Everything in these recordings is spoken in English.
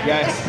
Yes.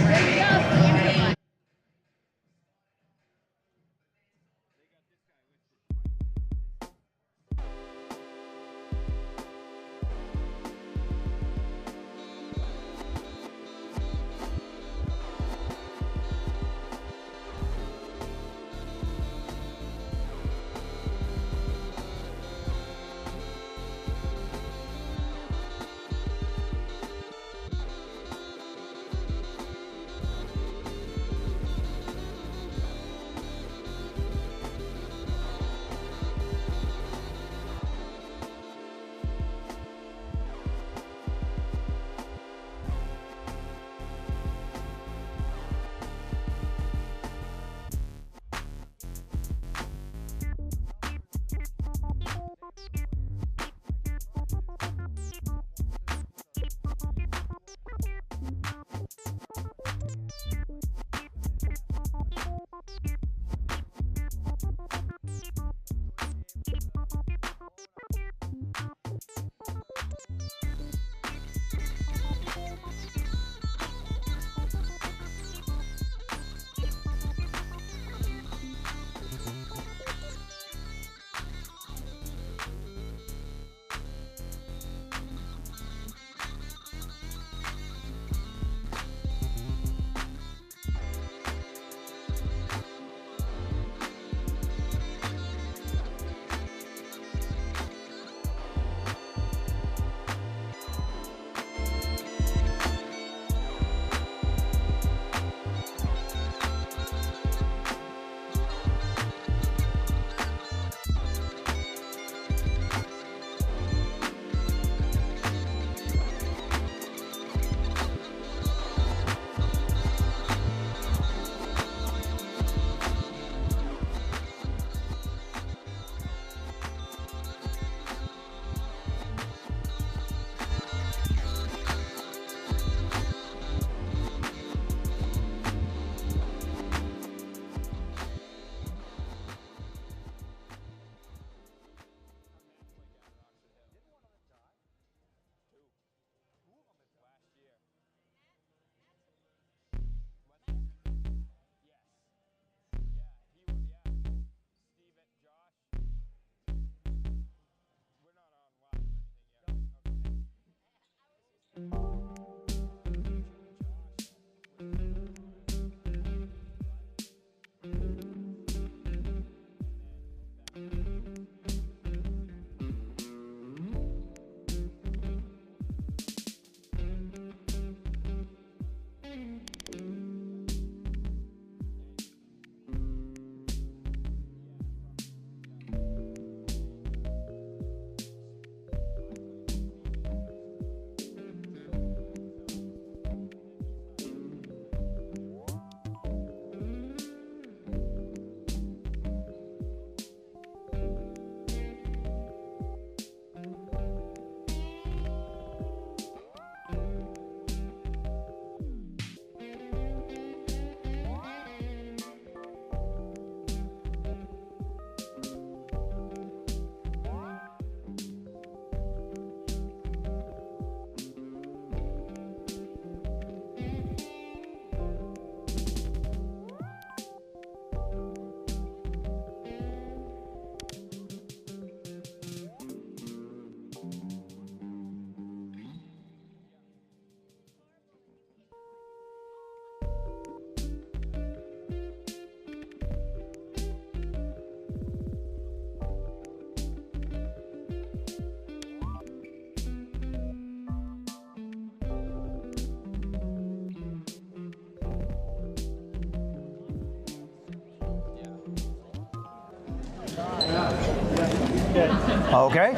Okay.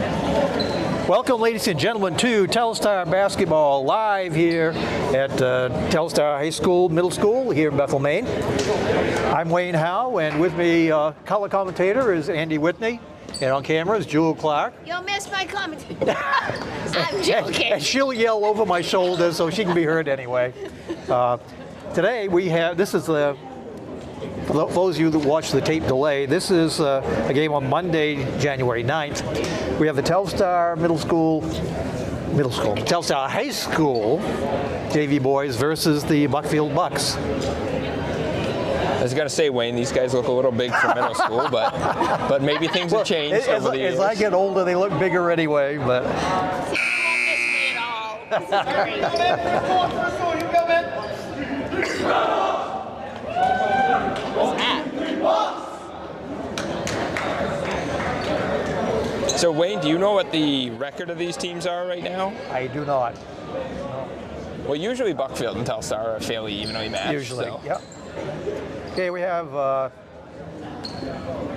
Welcome, ladies and gentlemen, to Telstar Basketball live here at Telstar High School, Middle School here in Bethel, Maine. I'm Wayne Howe, and with me, color commentator is Andy Whitney, and on camera is Jewel Clark. You'll miss my comment. I'm joking. And she'll yell over my shoulder so she can be heard anyway. Today we have, this is the, for those of you that watch the tape delay, this is a game on Monday, January 9th. We have the Telstar Telstar High School JV boys versus the Buckfield Bucks. I was gonna say, Wayne, these guys look a little big for middle school, but maybe things have changed over the years. As I get older, they look bigger anyway. But You won't miss me at all. This is great. What's that? So Wayne, do you know what the record of these teams are right now? I do not. Well, usually Buckfield and Telstar are fairly evenly matched. Usually, so. yeah. Okay, we have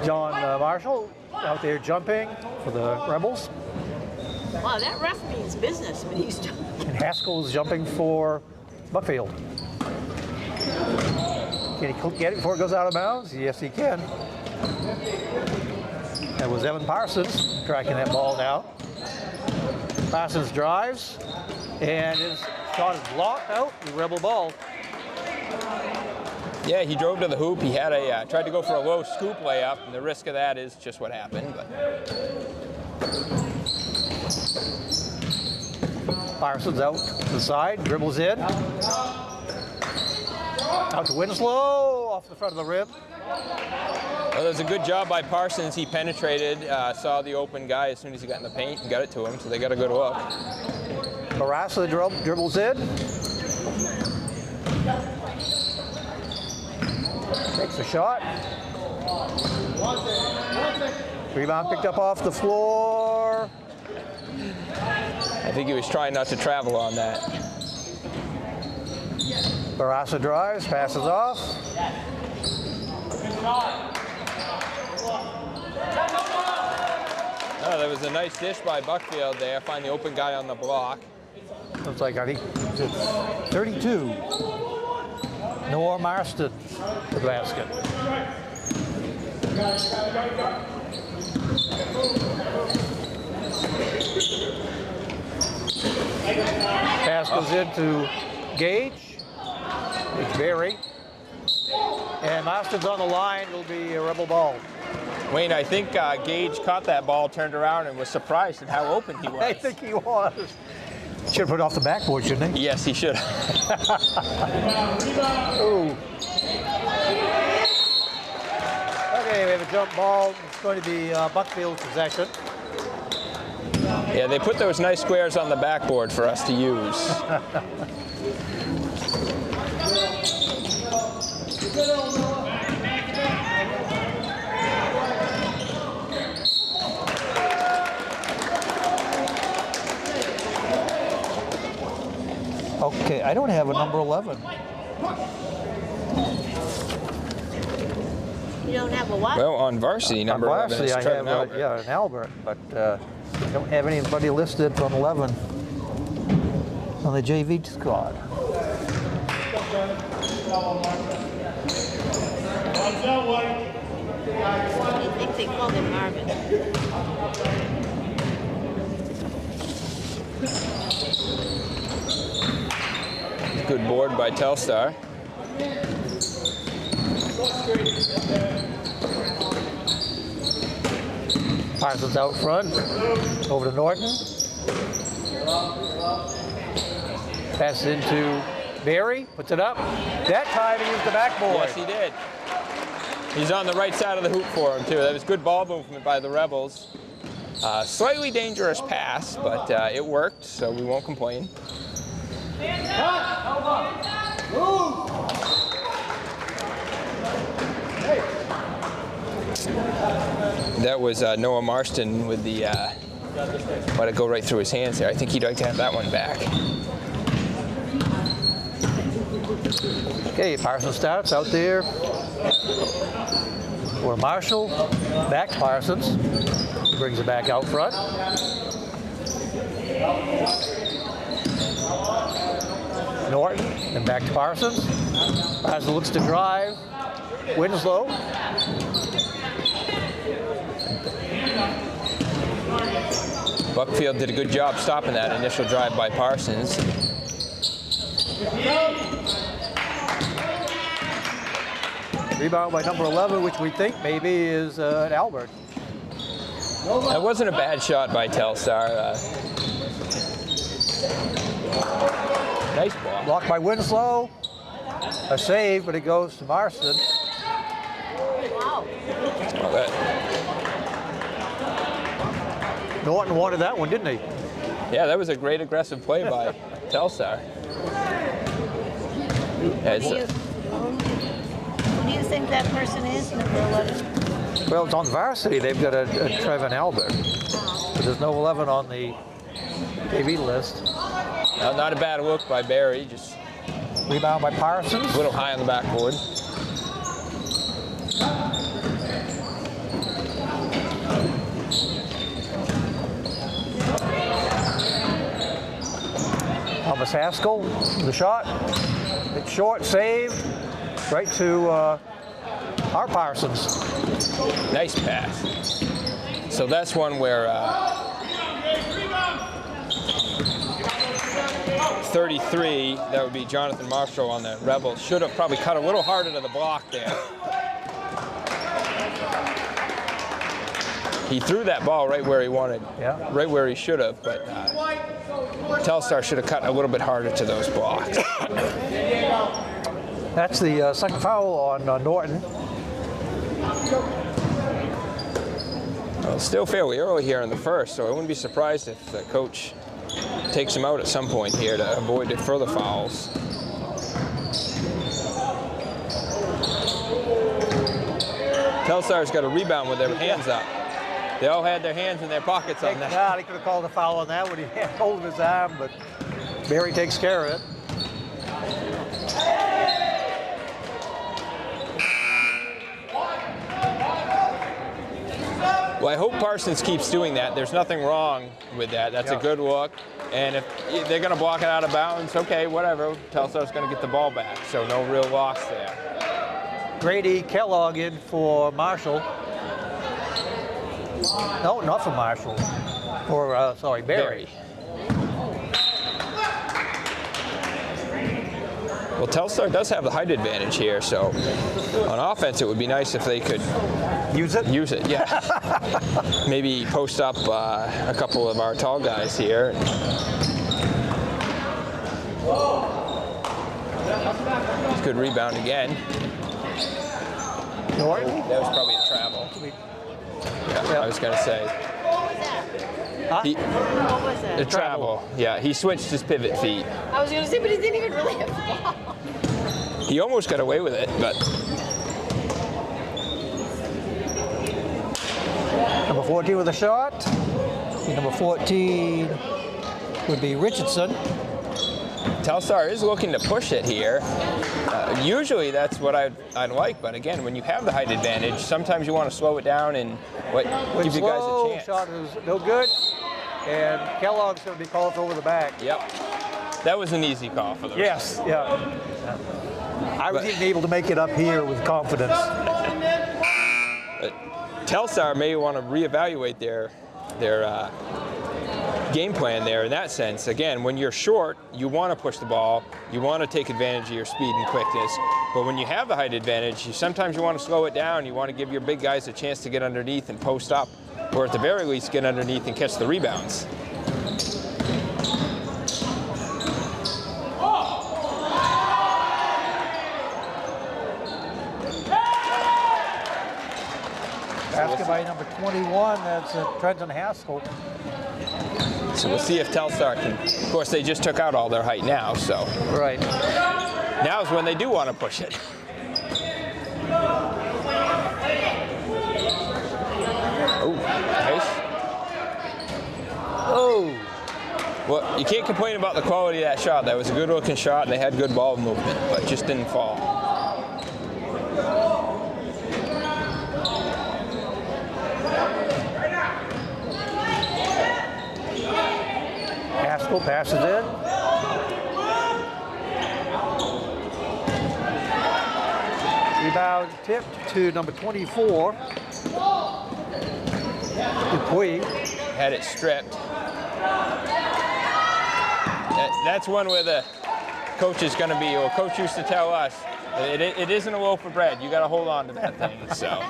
John Marshall out there jumping for the Rebels. Wow, that ref means business when he's jumping. And Haskell's jumping for Buckfield. Can he get it before it goes out of bounds? Yes, he can. That was Evan Parsons tracking that ball down. Parsons drives, and his shot is blocked out. The Rebel ball. Yeah, he drove to the hoop. He had a tried to go for a low scoop layup, and the risk of that is just what happened. But Parsons out to the side, dribbles in. Out to Winslow, off the front of the rim. well, there's a good job by Parsons. He penetrated, saw the open guy as soon as he got in the paint and got it to him, so they got a good look. Barassa dribbles in. Takes a shot. Rebound picked up off the floor. I think he was trying not to travel on that. Barassa drives, passes off. Oh, there was a nice dish by Buckfield there. Find the open guy on the block. Looks like, I think, it's 32. Noah Marston, the basket. Pass goes into Gage. It's Berry. And Marston's on the line. It'll be a Rebel ball. Wayne, I think Gage caught that ball, turned around, and was surprised at how open he was. I think he was. Should have put it off the backboard, shouldn't he? Yes, he should. Ooh. Okay, we have a jump ball. It's going to be Buckfield's possession. Yeah, they put those nice squares on the backboard for us to use. Okay, I don't have a number 11. You don't have a what? Well, on varsity, number 11 is I Trevor have Albert. yeah, an Albert, but I don't have anybody listed on 11 on the JV squad. I think they called him Marvin. Good board by Telstar. Parsons out front, over to Norton. Passes into Berry, puts it up. That time he used the backboard. Yes, he did. He's on the right side of the hoop for him, too. That was good ball movement by the Rebels. Slightly dangerous pass, but it worked, so we won't complain. That was Noah Marston with the, let it go right through his hands there. I think he'd like to have that one back. Okay, Parsons starts out there. Or Marshall, back to Parsons. Brings it back out front. Norton, and back to Parsons. Parsons looks to drive. Winslow. Buckfield did a good job stopping that initial drive by Parsons. Rebound by number 11, which we think maybe is Albert. That wasn't a bad shot by Telstar. Nice ball. Blocked by Winslow. A save, but it goes to Marston. Norton wanted that one, didn't he? Yeah, that was a great aggressive play by Telstar. Who do you think that person is, number 11? Well, it's on varsity. They've got a Trevin Albert. But there's no 11 on the TV list. Not a bad look by Barry, just Rebound by Parsons. a little high on the backboard. Thomas Haskell, the shot. It's short, saved. Right to our Parsons. Nice pass. So that's one where 33, that would be Jonathan Marshall on the Rebels, should have probably cut a little harder to the block there. He threw that ball right where he wanted, right where he should have, but Telstar should have cut a little bit harder to those blocks. That's the second foul on Norton. Well, it's still fairly early here in the first, so I wouldn't be surprised if the coach takes him out at some point here to avoid further fouls. Telstar's got a rebound with their hands up. They all had their hands in their pockets on that. Yeah, he could have called a foul on that when he had hold of his arm, but Barry takes care of it. Well, I hope Parsons keeps doing that. There's nothing wrong with that. That's a good look. And if they're going to block it out of bounds, okay, whatever. Telstar's going to get the ball back, so no real loss there. Grady Kellogg in for Marshall. No, not for Marshall. For, sorry, Barry. Well, Telstar does have the height advantage here, so on offense it would be nice if they could use it. Use it, yeah. Maybe post up a couple of our tall guys here. Good rebound again. Norton? That was probably a travel. Yeah, I was going to say. What was that? The travel. Yeah, he switched his pivot feet. I was going to say, but he didn't even really have the ball. He almost got away with it, but. Number 14 with a shot. Number 14 would be Richardson. Telstar is looking to push it here. Usually that's what I'd like, but again, when you have the height advantage, sometimes you want to slow it down and give you guys a chance. Shot is no good, and Kellogg's going to be called over the back. Yep, that was an easy call for them. Yes, yeah. I was even able to make it up here with confidence. Telstar may want to reevaluate their game plan there in that sense. Again, when you're short, you want to push the ball, you want to take advantage of your speed and quickness, but when you have the height advantage, sometimes you want to slow it down, you want to give your big guys a chance to get underneath and post up, or at the very least get underneath and catch the rebounds. Basket by number 21, that's Trenton Haskell. So we'll see if Telstar can, of course they just took out all their height now, so. Right. Now's when they do want to push it. Oh, nice. Oh. Well, you can't complain about the quality of that shot. That was a good looking shot and they had good ball movement, but just didn't fall. Haskell passes in. Rebound tipped to number 24. Dupuy. Had it stripped. That's one where the coach is going to be, or coach used to tell us, it isn't a loaf of bread. You got to hold on to that thing. So.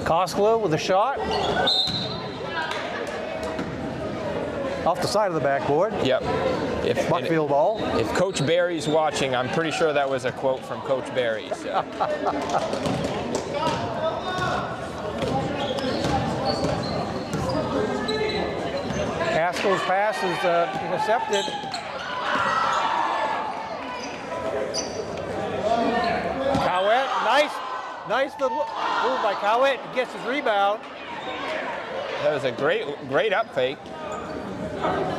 Koskela with a shot. Off the side of the backboard. Yep. Buckfield ball. If Coach Barry's watching, I'm pretty sure that was a quote from Coach Barry. So. Haskell's pass is intercepted. Cowett, nice little move by Cowett. He gets his rebound. That was a great up fake.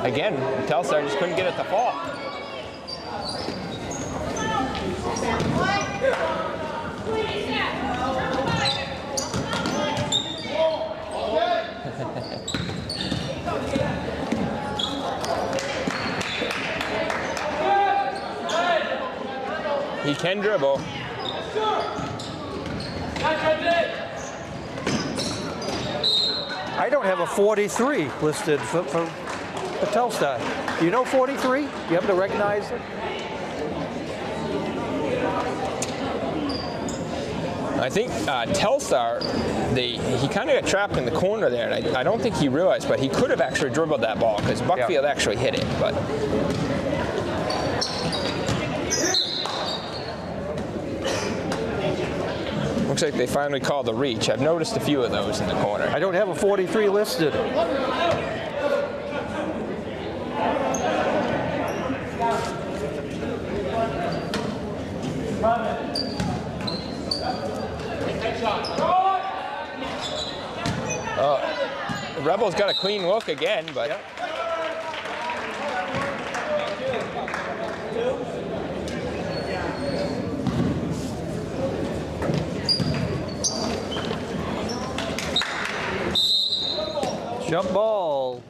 Again, Telstar just couldn't get it to fall. He can dribble. I don't have a 43 listed for Telstar. Do you know 43? You happen to recognize it? I think Telstar, he kind of got trapped in the corner there, and I don't think he realized, but he could have actually dribbled that ball because Buckfield actually hit it. But looks like they finally called the reach. I've noticed a few of those in the corner. I don't have a 43 listed. The Rebels got a clean look again, but Jump ball.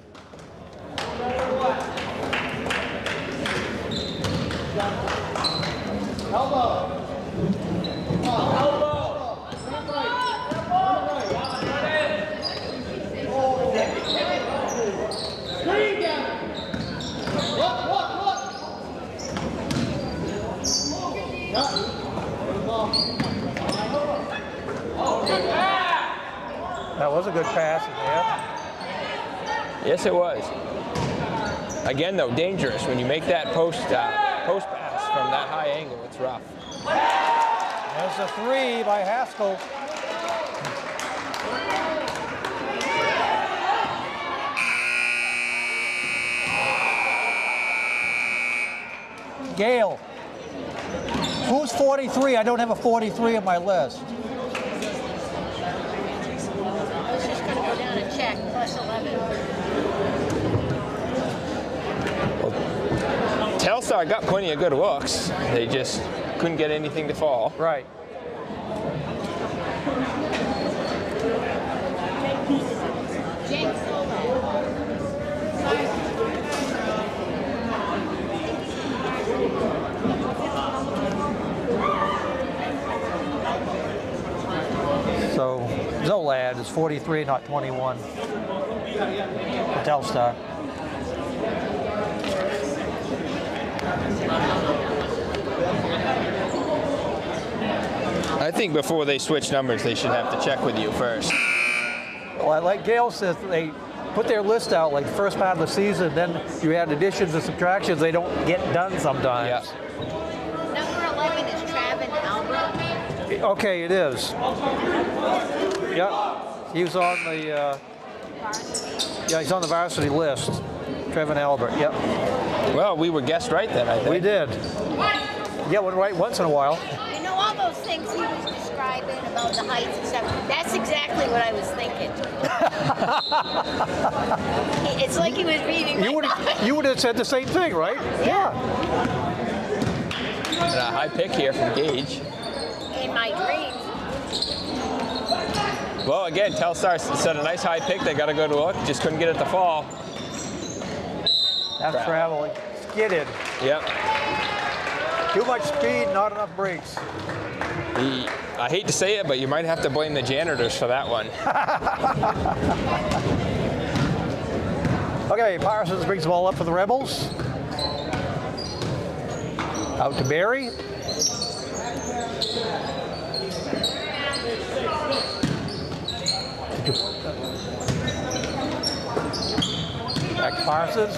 That was a good pass in there. yes, it was. Again, though, dangerous when you make that post pass from that high angle. It's rough. There's a 3 by Haskell. Gale. Who's 43? I don't have a 43 on my list. I was just going to go down and check. Plus 11. Well, Telstar got plenty of good looks. They just couldn't get anything to fall. Right. Jake So Zolad is 43, not 21. Telstar. I think before they switch numbers, they should have to check with you first. Well, like Gail says, they put their list out like the first part of the season, then you add additions and subtractions, they don't get done sometimes. Yeah. Number 11 is Travin Albert. Okay, it is. Yep. He was on the he's on the varsity list. Trevin Albert, yep. Well, we were guessed right then, I think. We did. Yeah, one right once in a while. You know, all those things he was describing about the heights and stuff, that's exactly what I was thinking. It's like he was reading my mind. You would have said the same thing, right? Yeah. And a high pick here from Gage. In my dreams. Well, again, Telstar set a nice high pick. They got a good look. Just couldn't get it to fall. That's traveling. Skidded. Yep. Too much speed, not enough brakes. I hate to say it, but you might have to blame the janitors for that one. Okay, Parsons brings the ball up for the Rebels. Out to Barry. Back to Parsons.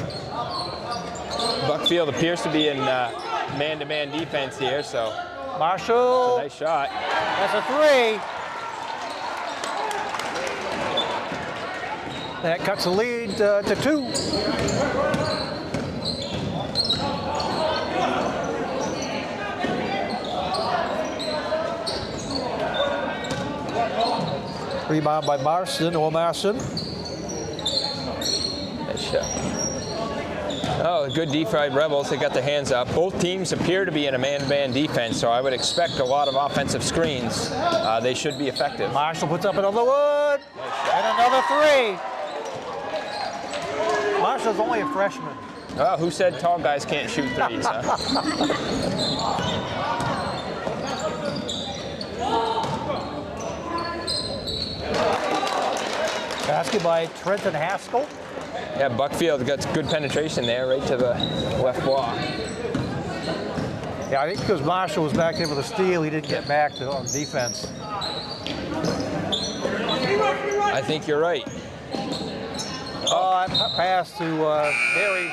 Buckfield appears to be in man-to-man defense here, so Marshall. nice shot. That's a 3. That cuts the lead to 2. Rebound by Marston, or Marston. Nice shot. Oh, good D by Rebels. They got their hands up. Both teams appear to be in a man-to-man defense, so I would expect a lot of offensive screens. They should be effective. Marshall puts up another one, and another 3. Marshall's only a freshman. Oh, who said tall guys can't shoot threes, huh? Basket by Trenton Haskell. Yeah, Buckfield got good penetration there, right to the left block. Yeah, I think because Marshall was back there with a steal, he didn't get back on defense. I think you're right. Oh, pass to Barry,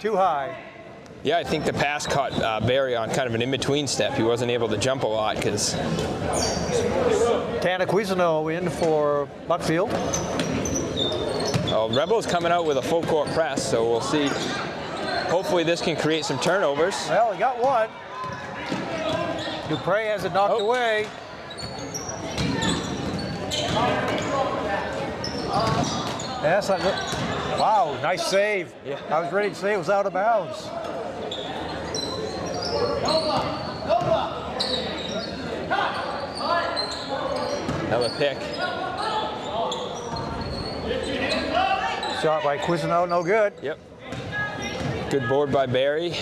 too high. Yeah, I think the pass caught Barry on kind of an in-between step. He wasn't able to jump a lot because... Tana Cuisino in for Buckfield. Oh, Rebels coming out with a full court press, so we'll see. Hopefully this can create some turnovers. Well, he got one. Dupre has it knocked away. That's not good. Wow, nice save. Yeah. I was ready to say it was out of bounds. Another pick. Shot by Cuisino, no good. Yep. Good board by Barry.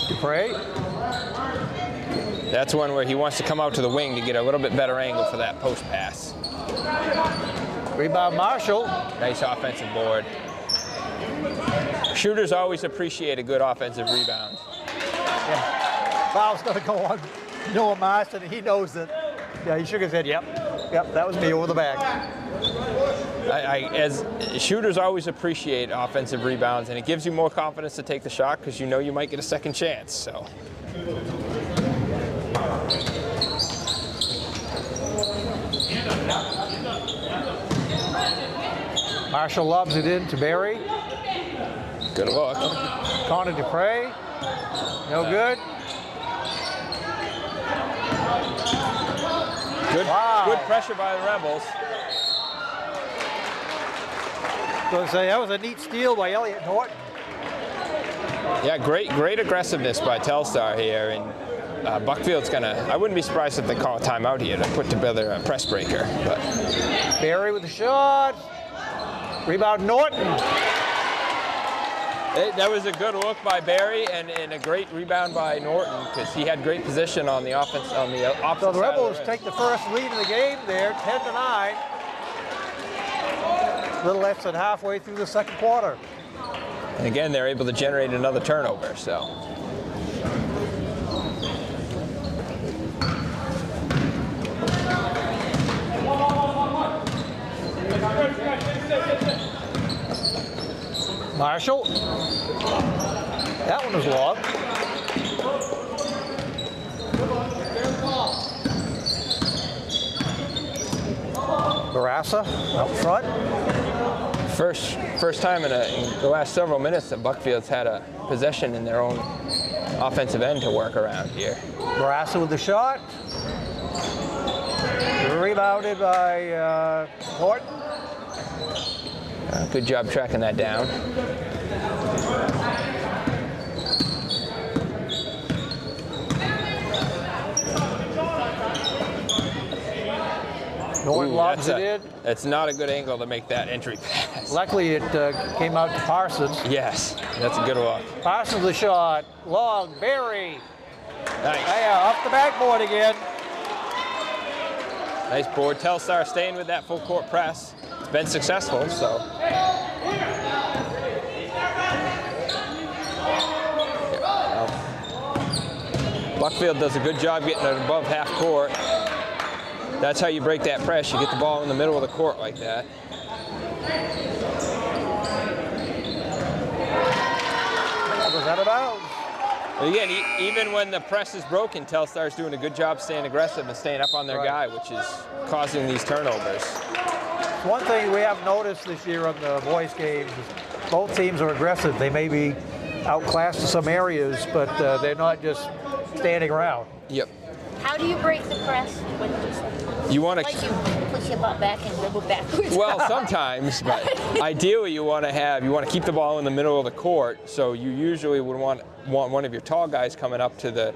Dupre. That's one where he wants to come out to the wing to get a little bit better angle for that post pass. Rebound Marshall. Nice offensive board. Shooters always appreciate a good offensive rebound. Yeah. Foul's going to go on Noah Marston, and he knows it. Yeah, he shook his head. Yep, that was me over the back. As shooters always appreciate offensive rebounds, and it gives you more confidence to take the shot because you know you might get a second chance. So. Marshall lobs it in to Barry. Good look. Connor Dupre. No good. Good pressure by the Rebels. So say that was a neat steal by Elliott Norton. Yeah, great aggressiveness by Telstar here, and Buckfield's gonna. I wouldn't be surprised if they call a timeout here to put together a press breaker. But Barry with the shot. Rebound Norton. That was a good look by Barry and a great rebound by Norton because he had great position on the offense on the opposite So the side Rebels of the take the first lead in the game there, 10-9. A little less than halfway through the second quarter. And again, they're able to generate another turnover. So. Marshall. That one was long. Barassa out front. First time in the last several minutes that Buckfield's had a possession in their own offensive end to work around here. Barassa with the shot. Rebounded by Norton. Good job tracking that down. Norton lobs it in. That's not a good angle to make that entry pass. Luckily, it came out to Parsons. Yes, that's a good look. Parsons the shot. Long. Barry. Nice. Yeah, off the backboard again. Nice board. Telstar staying with that full court press. It's been successful, so. Buckfield does a good job getting it above half court. That's how you break that press. You get the ball in the middle of the court like that. That was out of bounds. But again, even when the press is broken, Telstar's doing a good job staying aggressive and staying up on their guy, which is causing these turnovers. One thing we have noticed this year on the boys' games is both teams are aggressive. They may be outclassed in some areas, but they're not just standing around. Yep. How do you break the press? You want Like you push your butt back and dribble backwards? Well, sometimes, but ideally you want to keep the ball in the middle of the court, so you usually would want one of your tall guys coming up to the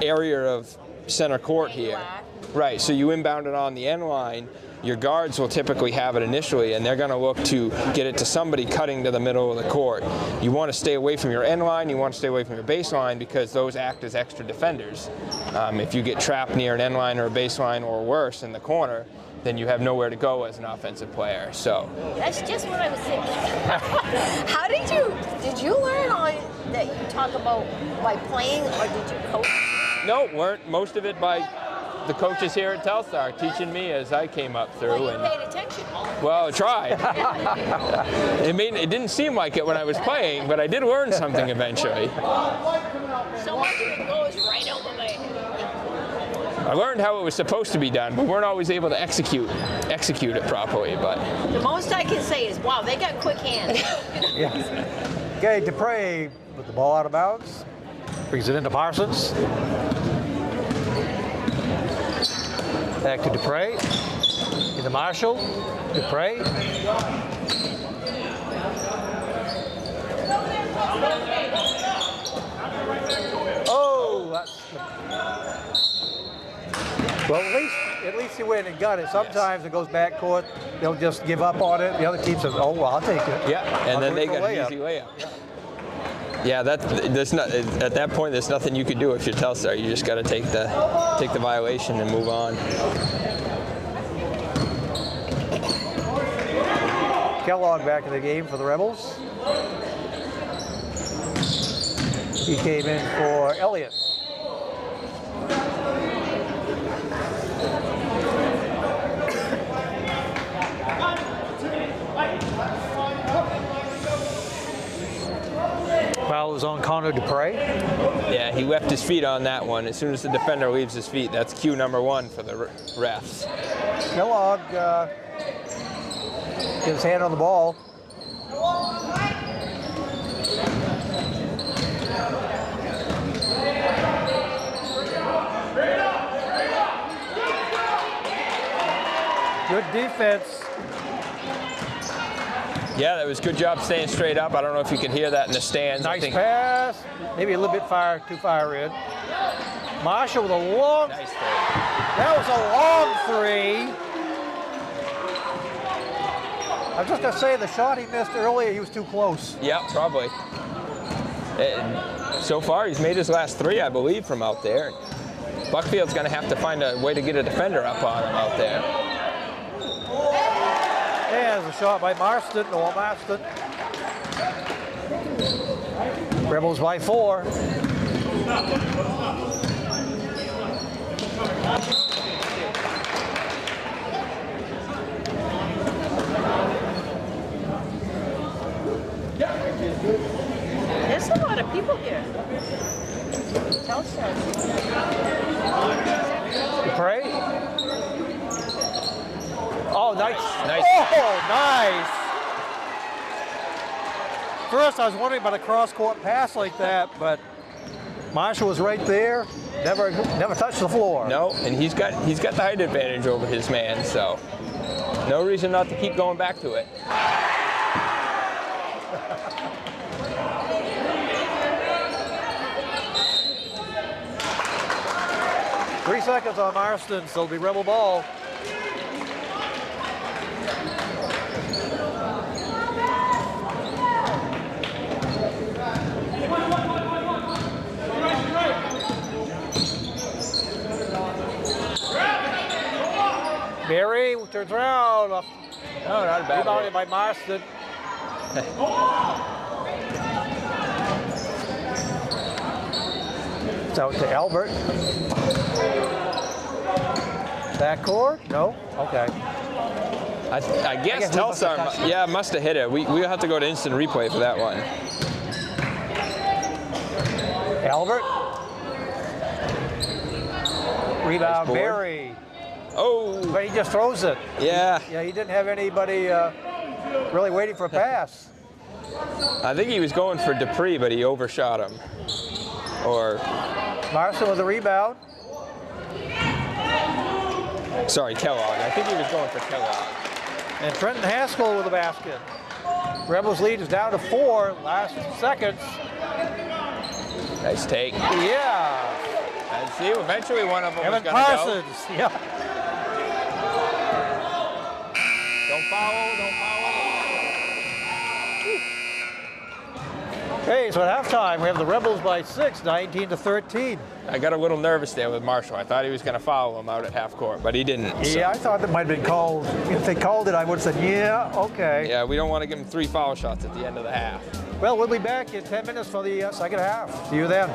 area of center court here. Right, so you inbound it on the end line. Your guards will typically have it initially, and they're going to look to get it to somebody cutting to the middle of the court. You want to stay away from your end line, you want to stay away from your baseline, because those act as extra defenders. If you get trapped near an end line or a baseline or worse in the corner, then you have nowhere to go as an offensive player. So that's just what I was thinking. How did you learn all that you talk about by playing, or did you coach? No, learned most of it by the coaches here at Telstar teaching me as I came up through. Well, you paid attention. Well, I tried. It didn't seem like it when I was playing, but I did learn something eventually. So much of it goes right over my head. I learned how it was supposed to be done, but weren't always able to execute it properly. But the most I can say is, wow, they got quick hands. Yeah. Okay, Dupre with the ball out of bounds. Brings it into Parsons. Back to Dupre. Into Marshall. Dupre. Oh, that's. Well, at least he went and got it. Sometimes it goes back court. They'll just give up on it. The other team says, "Oh, well, I'll take it." Yeah, and then they got an easy layup. Yeah, there's not at that point. There's nothing you could do if you're Telstar. You just got to take the violation and move on. Kellogg back in the game for the Rebels. He came in for Elliott. Foul was on Connor Dupre. Yeah, he left his feet on that one. As soon as the defender leaves his feet, that's cue number 1 for the refs. Kellogg gets his hand on the ball. Good defense. Yeah, that was a good job staying straight up. I don't know if you can hear that in the stands. Nice pass. Maybe a little bit too far in. Marshall with a long. Nice throw. That was a long three. I was just going to say, the shot he missed earlier, he was too close. Yeah, probably. And so far, he's made his last 3, I believe, from out there. Buckfield's going to have to find a way to get a defender up on him out there. And there's a shot by Marston, Noah Marston. Rebels by 4. There's a lot of people here. Telstar. Dupre. Oh, nice. Nice. Oh, nice. First, I was wondering about a cross-court pass like that, but Marshall was right there. Never touched the floor. No, and he's got the height advantage over his man, so no reason not to keep going back to it. 3 seconds on Marston, so it'll be Rebel ball. Berry turns around. No, not a bad Rebounded by Marston. It's out to Albert. Backcourt? No? Okay. I guess Telstar, must have hit it. We'll have to go to instant replay for that one. Albert. Rebound, Nice board. Barry. Oh! But he just throws it. Yeah. Yeah, he didn't have anybody really waiting for a pass. I think he was going for Dupree, but he overshot him. Or... Marson with a rebound. Sorry, Kellogg. I think he was going for Kellogg. And Trenton Haskell with a basket. Rebels lead is down to 4, last seconds. Nice take. Yeah. And see, eventually one of them Evan was going to go. Parsons. Yeah. Don't foul, don't foul. Okay, so at halftime, we have the Rebels by 6, 19-13. I got a little nervous there with Marshall. I thought he was going to foul him out at half court, but he didn't. So. Yeah, I thought that might have been called. If they called it, I would have said, yeah, okay. Yeah, we don't want to give him 3 foul shots at the end of the half. Well, we'll be back in 10 minutes for the second half. See you then.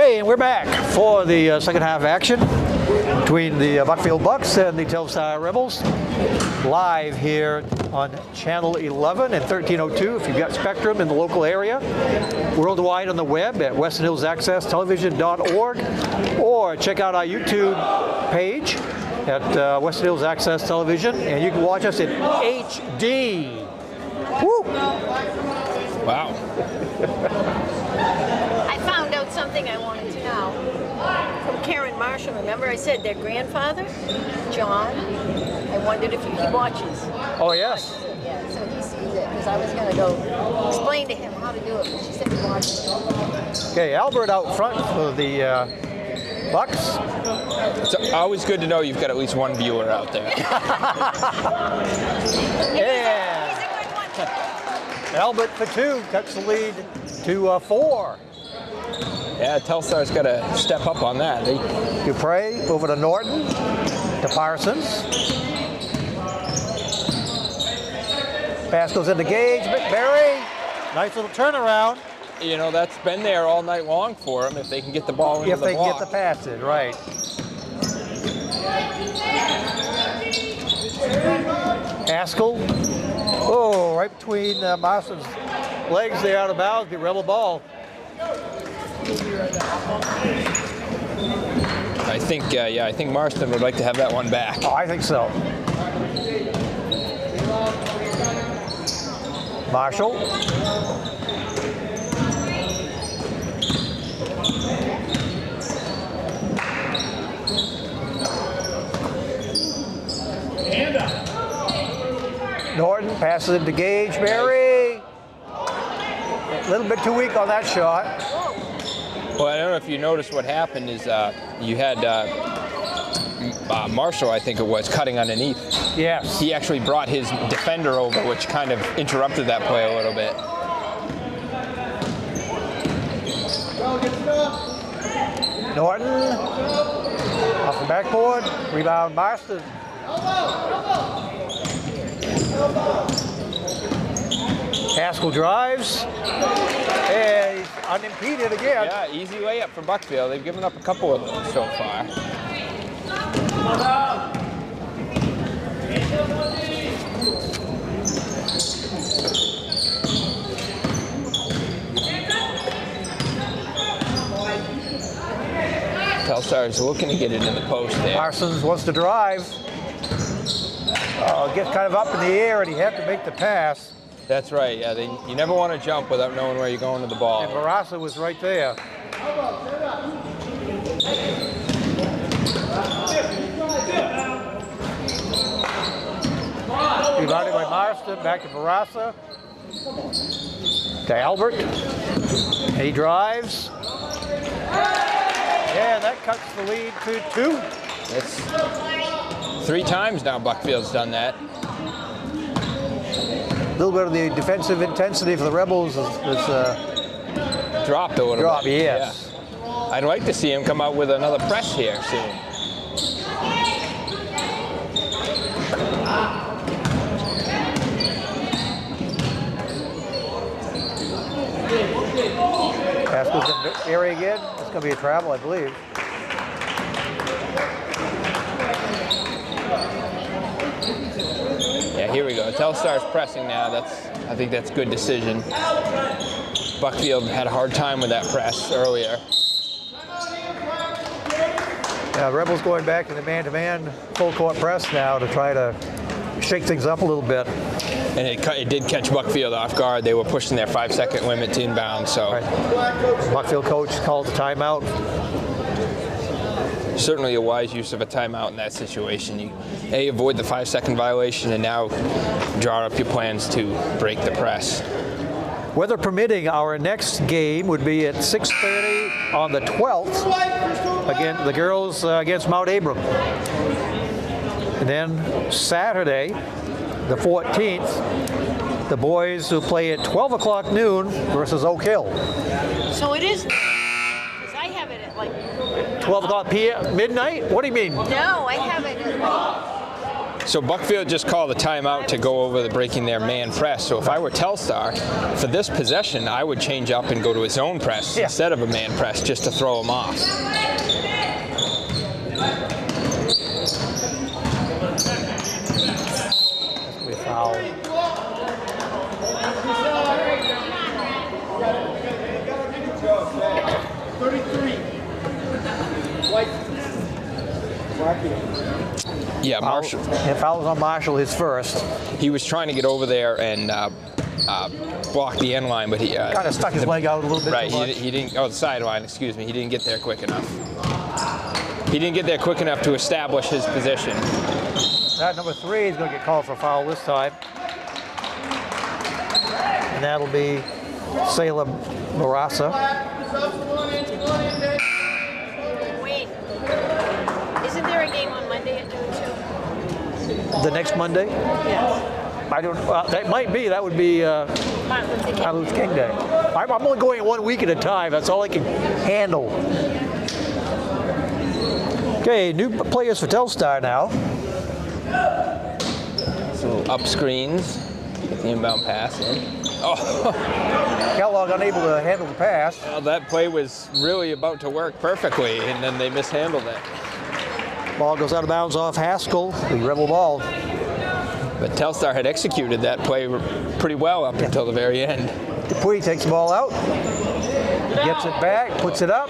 Okay, and we're back for the second half action between the Buckfield Bucks and the Telstar Rebels. Live here on Channel 11 and 1302 if you've got Spectrum in the local area. Worldwide on the web at westonhillsaccesstelevision.org, or check out our YouTube page at Western Hills Access Television, and you can watch us in HD. Woo! Wow. I found out something I wanted to know from Karen Marshall. Remember I said their grandfather, John, I wondered if he watches. Oh, yes. Yeah, so he sees it, because I was going to go explain to him how to do it, but she said he watches it. Okay, Albert out front for the Bucks. It's always good to know you've got at least one viewer out there. Yeah. He's a good one. Albert for 2 cuts the lead to 4. Yeah, Telstar's got to step up on that. Dupre over to Norton, to Parsons. Pass goes into Gage, McBerry. Nice little turnaround. You know, that's been there all night long for them if they can get the ball into If the they can block. get the pass in, right. Haskell. Oh, right between Marston's legs there, out of bounds, be Rebel ball. I think, I think Marston would like to have that one back. Oh, I think so. Marshall. Norton passes it to Gage. Berry. A little bit too weak on that shot. Well, I don't know if you noticed what happened is you had Marshall, I think it was, cutting underneath. Yes. He actually brought his defender over, which kind of interrupted that play a little bit. Norton off the backboard. Rebound Marston. Haskell drives. And he's unimpeded again. Yeah, easy layup for Buckfield. They've given up a couple of those so far. Telstar is looking to get it in the post there. Parsons wants to drive. Gets kind of up in the air, and he had to make the pass. That's right, yeah. You never want to jump without knowing where you're going to the ball. And Barassa was right there. Rebounded by Marston, back to Barassa. To Albert. He drives. Yeah, that cuts the lead to 2. It's 3 times now Buckfield's done that. A little bit of the defensive intensity for the Rebels is Dropped a little dropped, bit. yes. Yeah. I'd like to see him come out with another press here soon. Pass goes in the area again. It's going to be a travel, I believe. Yeah, here we go. Telstar's pressing now. I think that's a good decision. Buckfield had a hard time with that press earlier. Yeah, Rebels going back to the man-to-man full court press now to try to shake things up a little bit. And it did catch Buckfield off guard. They were pushing their 5-second limit to inbound. So Right. Buckfield coach called the timeout. certainly a wise use of a timeout in that situation. You avoid the 5-second violation, and now draw up your plans to break the press. Weather permitting, our next game would be at 6:30 on the 12th. Again, the girls against Mount Abram. And then Saturday, the 14th, the boys will play at 12 o'clock noon versus Oak Hill. So it is, because I have it at like, 12 o'clock p.m. midnight? What do you mean? no, I have it at like So Buckfield just called a timeout to go over the breaking their man press. So if I were Telstar, for this possession, I would change up and go to his own press instead of a man press just to throw him off. We foul. Yeah, Marshall. And foul was on Marshall, his first. He was trying to get over there and block the end line, but he Kind of stuck his leg out a little bit. right. Too much. He didn't. Oh, the sideline. Excuse me. He didn't get there quick enough. He didn't get there quick enough to establish his position. That number 3 is going to get called for a foul this time. And that'll be Salem Barassa. Wait, isn't there a game on Monday at 2 too? The next Monday? Yes. I don't. That might be. That would be Martin Luther King. Martin Luther King Day. I'm only going 1 week at a time. That's all I can handle. Okay, new players for Telstar now. So up screens, get the inbound pass in. Oh, Kellogg unable to handle the pass. well, that play was really about to work perfectly, and then they mishandled it. Ball goes out of bounds off Haskell, the Rebel ball. But Telstar had executed that play pretty well up until the very end. Dupuy takes the ball out, gets it back, puts it up.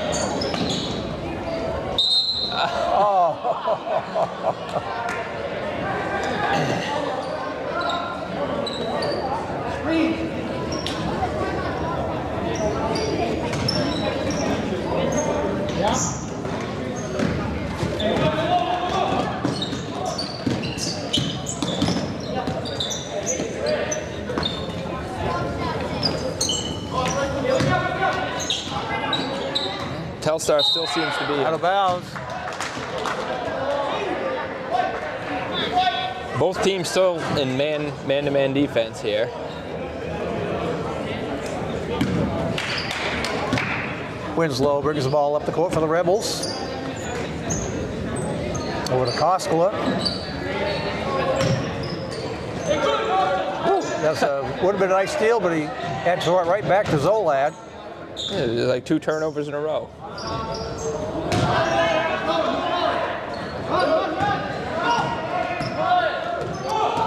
Telstar still seems to be Out of bounds. both teams still in man-to-man defense here. Winslow brings the ball up the court for the Rebels. Over to Koskela. That would have been a nice steal, but he had to throw it right back to Zolad. Yeah, there's like 2 turnovers in a row.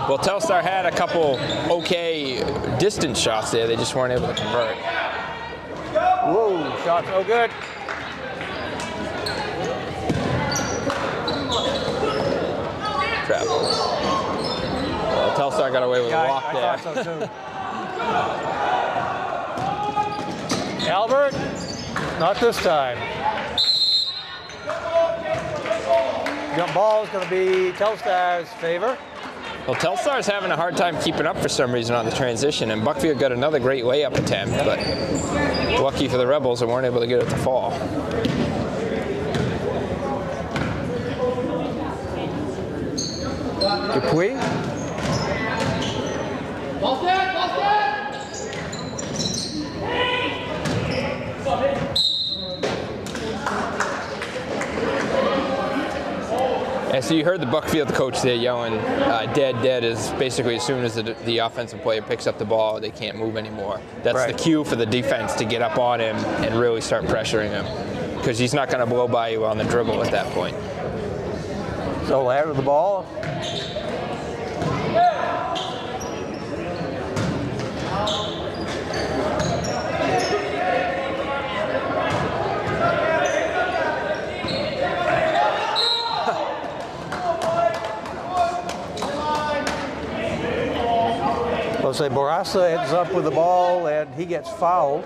Well, Telstar had a couple okay distance shots there. They just weren't able to convert. Whoa, shot no good. Travel. Well, Telstar got away with a walk there. I thought so too. Albert, not this time. Jump ball is going to be Telstar's favor. Well, Telstar's having a hard time keeping up for some reason on the transition, and Buckfield got another great layup attempt, but lucky for the Rebels, they weren't able to get it to fall. Dupuy. And so you heard the Buckfield coach there yelling, dead, dead, is basically as soon as the offensive player picks up the ball, they can't move anymore. That's right. The cue for the defense to get up on him and really start pressuring him, because he's not going to blow by you on the dribble at that point. So out of the ball. Let's say Barassa ends up with the ball and he gets fouled.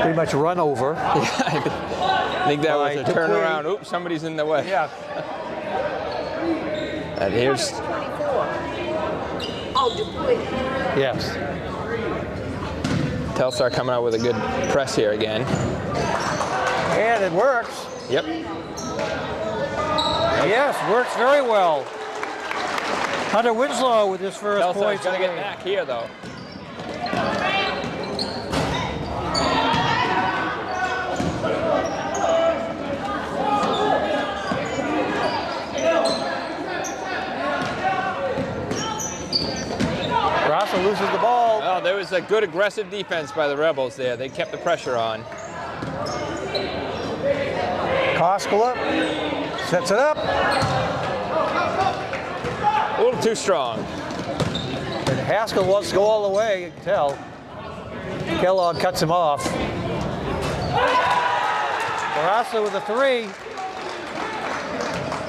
Pretty much run over. I think that was a turnaround. Oops, somebody's in the way. Yeah. And here's 24. Oh, Dupuy. Yes. Telstar coming out with a good press here again. And it works. Yep. Yes, works very well. Hunter Winslow with his first Telstar's point. got to get back here, though. was a good aggressive defense by the Rebels there. They kept the pressure on. Koskela sets it up. A little too strong. And Haskell wants to go all the way, you can tell. Kellogg cuts him off. Barassa with a 3.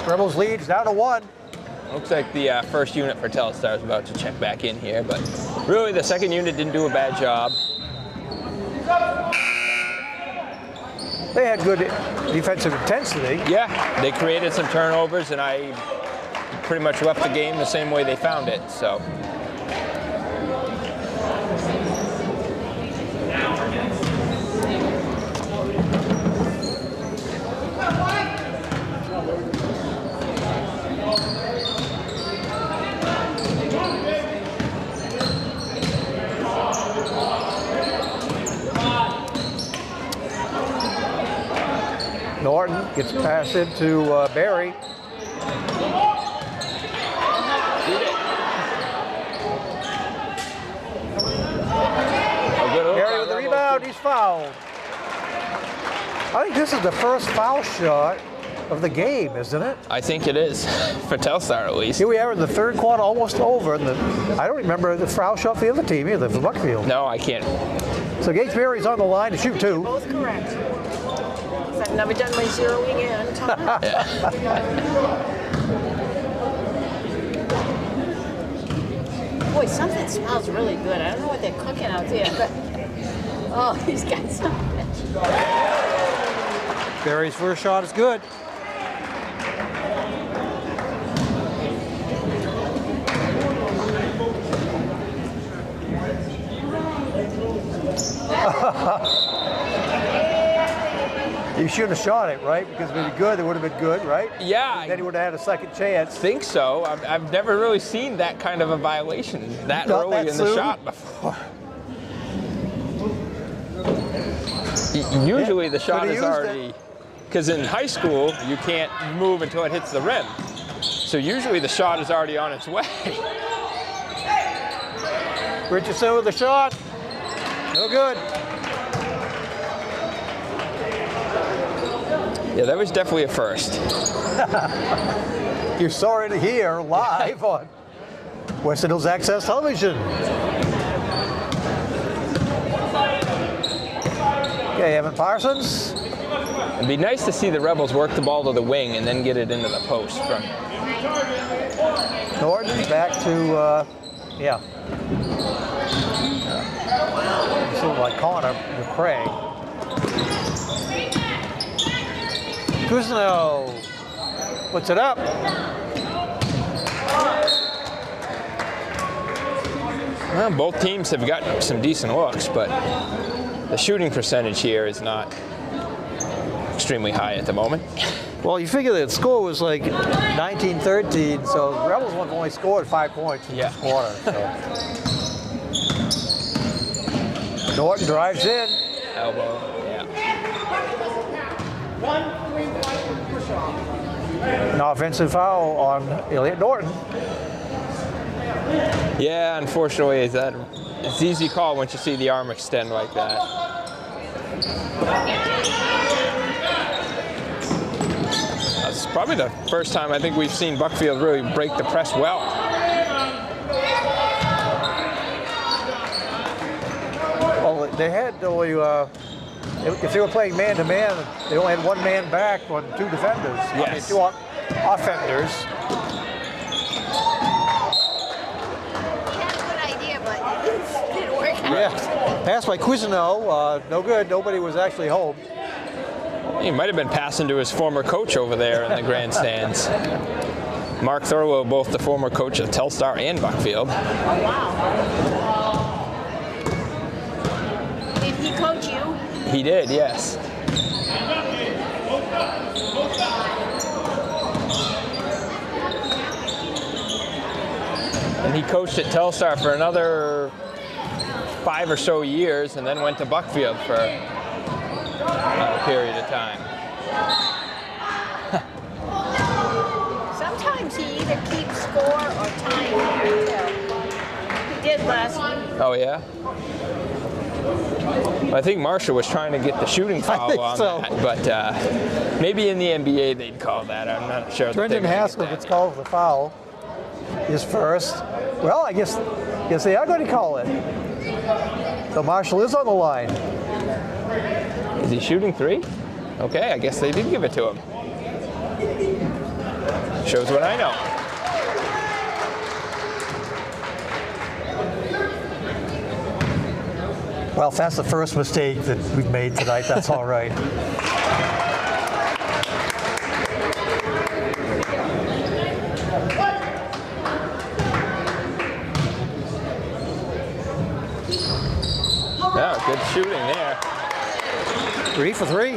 Rebels leads down to 1. Looks like the first unit for Telstar is about to check back in here, but really the second unit didn't do a bad job. They had good defensive intensity. Yeah, they created some turnovers, and I pretty much left the game the same way they found it, so. Norton gets passed into Barry. Barry with the rebound, he's fouled. I think this is the first foul shot of the game, isn't it? I think it is, for Telstar at least. Here we are in the third quarter, almost over. And I don't remember the foul shot for the other team either, for Buckfield. No, I can't. So Gates Barry's on the line to shoot 2. Both correct. I've never done my zeroing in. Boy, something smells really good. I don't know what they're cooking out there, but oh, he's got something. Barry's first shot is good. You should have shot it, right? Because if it was good, it would have been good, right? Yeah. Then he would have had a second chance. I think so. I've never really seen that kind of a violation that Not early that in the soon. shot before. Usually the shot is already, because in high school you can't move until it hits the rim. So usually the shot is already on its way. Richardson with the shot. No good. Yeah, that was definitely a first. You saw it here live on Western Hills Access Television. Okay, Evan Parsons. It'd be nice to see the Rebels work the ball to the wing and then get it into the post from. Norton back to, yeah. Sort of like Connor McCray. Cousineau puts it up. Well, both teams have got some decent looks, but the shooting percentage here is not extremely high at the moment. Well, you figure that score was like 19-13, so the Rebels only scored 5 points in this quarter. So. Norton drives in. Elbow, yeah. An offensive foul on Elliot Norton. Yeah, unfortunately, it's an easy call once you see the arm extend like that. That's probably the first time I think we've seen Buckfield really break the press well. Well, they had only, if they were playing man-to-man, they only had 1 man back on 2 defenders. Yes. I mean, 2 offenders. Yeah, pass by Cousineau, no good. Nobody was actually home. He might have been passing to his former coach over there in the grandstands. Mark Thurlow, both the former coach of Telstar and Buckfield. Oh, wow. Did he coach you? He did, yes. And he coached at Telstar for another 5 or so years, and then went to Buckfield for a period of time. Sometimes he either keeps score or time. He did last week. Oh, yeah? I think Marshall was trying to get the shooting foul on that, but maybe in the NBA they'd call that. I'm not sure. Brendan Haskell gets called for the foul. Is first. Well, I guess they are going to call it. So Marshall is on the line. Is he shooting three? Okay, I guess they did give it to him. Shows what I know. Well, if that's the first mistake that we've made tonight, that's all right. Yeah, good shooting there. 3 for 3.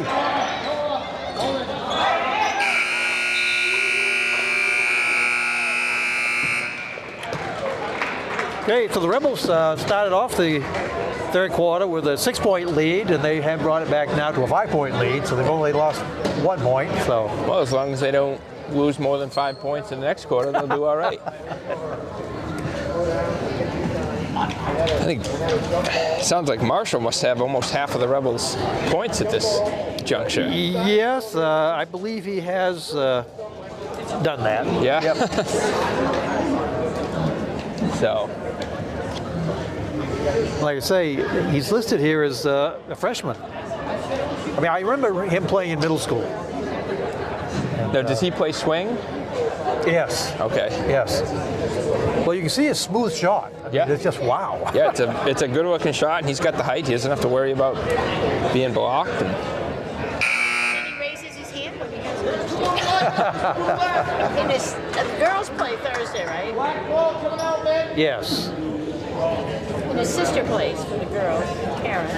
Okay, so the Rebels started off the third quarter with a 6-point lead, and they have brought it back now to a 5-point lead, so they've only lost 1 point. So, well, as long as they don't lose more than 5 points in the next quarter, they'll do all right. I think it sounds like Marshall must have almost half of the Rebels' points at this juncture. Yes, I believe he has done that. Yeah. Yep. So, like I say, he's listed here as a freshman. I mean, I remember him playing in middle school. And, now, does he play swing? Yes. Okay. Yes. Well, you can see a smooth shot. I mean, it's just wow. Yeah, it's a good-looking shot, and he's got the height. He doesn't have to worry about being blocked. And he raises his hand when he has the girls play Thursday, right? Yes. And his sister plays for the girls, Karen.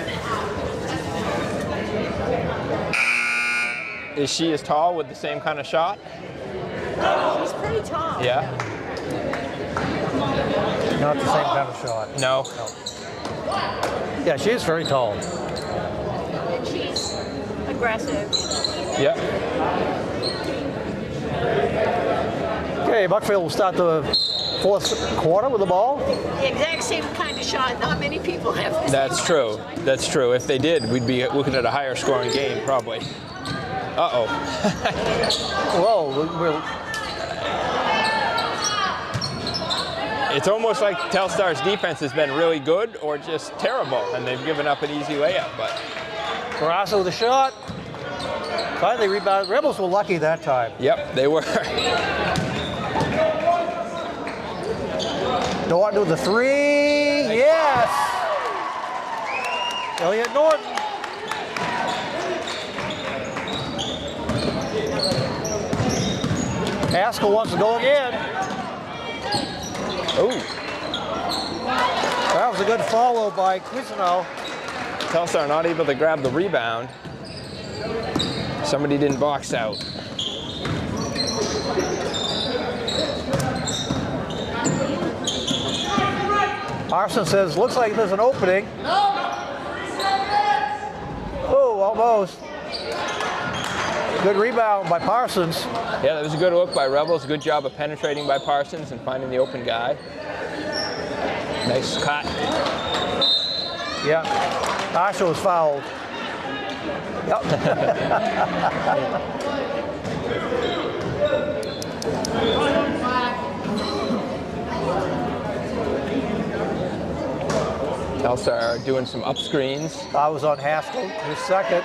Is she as tall with the same kind of shot? She's pretty tall. Yeah. Not the same kind of shot. No. Yeah, she is very tall. And she's aggressive. Yeah. Okay, Buckfield will start the fourth quarter with the ball. The exact same kind of shot. Not many people have this. That's true. That's true. If they did, we'd be looking at a higher scoring game, probably. Uh-oh. Well, It's almost like Telstar's defense has been really good or just terrible, and they've given up an easy layup. But Barrasso with a shot. Finally rebounded. Rebels were lucky that time. yep, they were. Norton with the 3. Yes. Elliot Norton. Haskell wants to go again. Ooh. That was a good follow by Cuisino. Telstar not able to grab the rebound. Somebody didn't box out. Parsons says, looks like there's an opening. Oh, almost. Good rebound by Parsons. Yeah, that was a good look by Rebels. Good job of penetrating by Parsons and finding the open guy. Nice cut. Yeah. Marshall was fouled. Yep. Telstar doing some up screens. I was on Haskell, his second.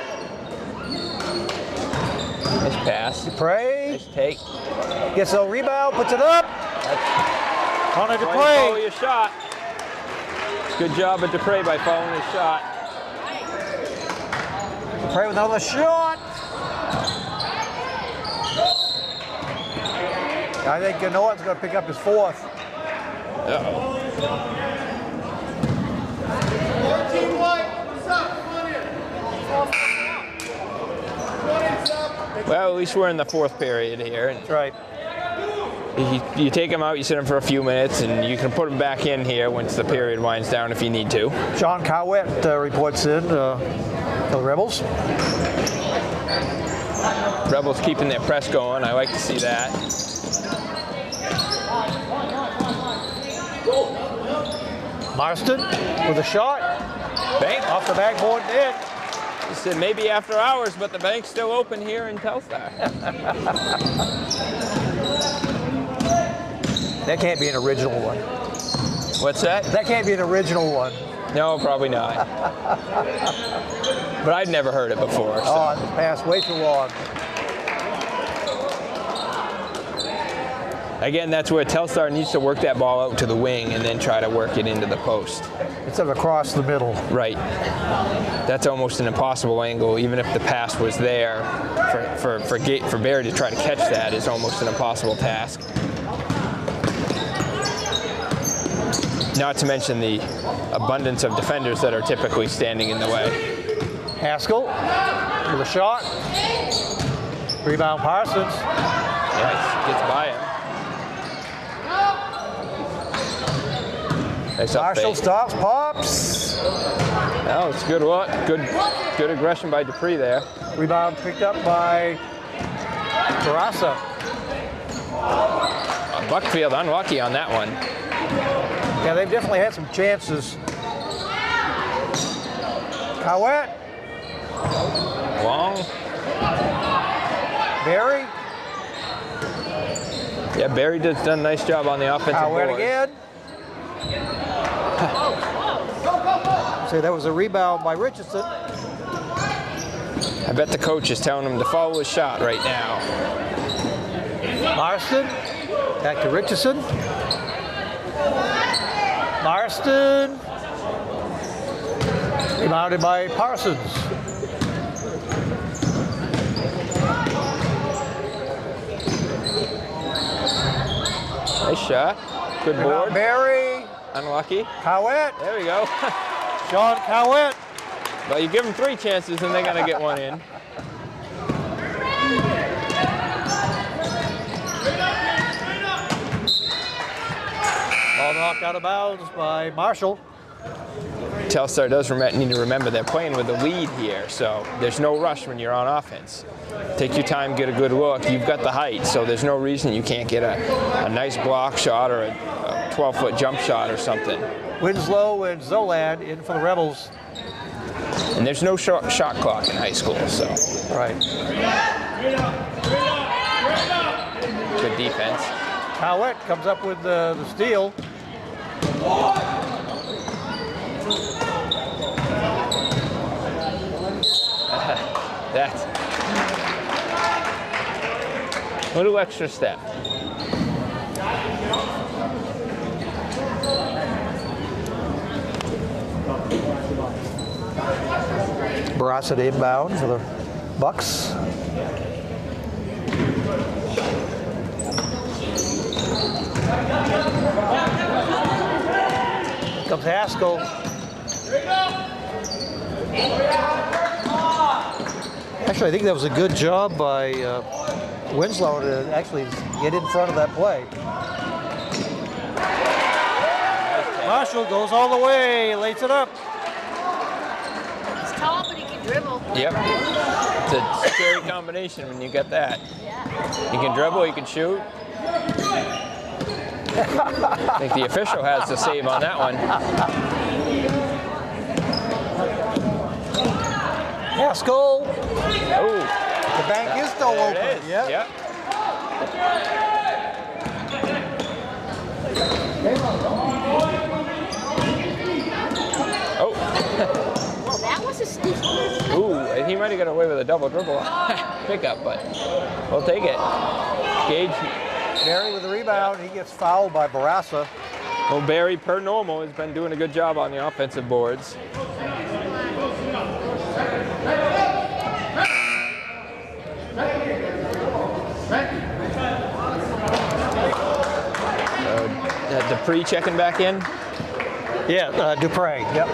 Nice pass. Dupre Nice take. gets a rebound, puts it up. Connor Follow Dupre. your shot. Good job at Dupre by following his shot. Dupre with another shot. I think Norton's going to pick up his fourth. Uh-oh. Well, at least we're in the fourth period here. That's right. You take them out, you sit them for a few minutes, and you can put them back in here once the period winds down if you need to. John Cowett reports in for the Rebels. Rebels keeping their press going. I like to see that. Marston with a shot. Bank. Off the backboard and in. He said maybe after hours, but the bank's still open here in Telstar. That can't be an original one. What's that? That can't be an original one. No, probably not. But I'd never heard it before. So. Oh, it's passed way too long. Again, that's where Telstar needs to work that ball out to the wing and then try to work it into the post. Instead of across the middle. Right. That's almost an impossible angle, even if the pass was there. For Barry to try to catch that is almost an impossible task. Not to mention the abundance of defenders that are typically standing in the way. Haskell with a shot. Rebound Parsons. Nice, gets by him. Nice Marshall fake. stops, pops. That was good work. Good aggression by Dupree there. Rebound picked up by Barassa. Buckfield unlucky on that one. Yeah, they've definitely had some chances. Cowett. Long. Barry. Yeah, Barry done a nice job on the offensive Cowett boards. again. Say that was a rebound by Richardson. I bet the coach is telling him to follow his shot right now. Marston. Back to Richardson. Marston. Rebounded by Parsons. Nice shot. Good Rebound board. Barry. Unlucky. Cowett. There we go. Sean Cowett. Well, you give them 3 chances and they're going to get one in. Ball knocked out of bounds by Marshall. Telstar does need to remember they're playing with a lead here, so there's no rush when you're on offense. Take your time, get a good look. You've got the height, so there's no reason you can't get a nice block shot or a 12-foot jump shot or something. Winslow and Zolan in for the Rebels. And there's no shot clock in high school, so. Right. Good defense. Cowett comes up with the steal. That's a little extra step. Barassa to inbound for the Bucks. Comes Haskell. Actually, I think that was a good job by Winslow to actually get in front of that play. Marshall goes all the way, lays it up. He's tall, but he can dribble. Yep. It's a scary combination when you get that. You can dribble, you can shoot. I think the official has the save on that one. Haskell. Oh, The bank is still there open. it is. Yep. Oh. Well, that was a sneak. Ooh, he might have got away with a double dribble pickup, but we'll take it. Gage. Barry with the rebound. He gets fouled by Barassa. Well, Barry, per normal, has been doing a good job on the offensive boards. Dupree checking back in. Yeah, Dupre. Yep.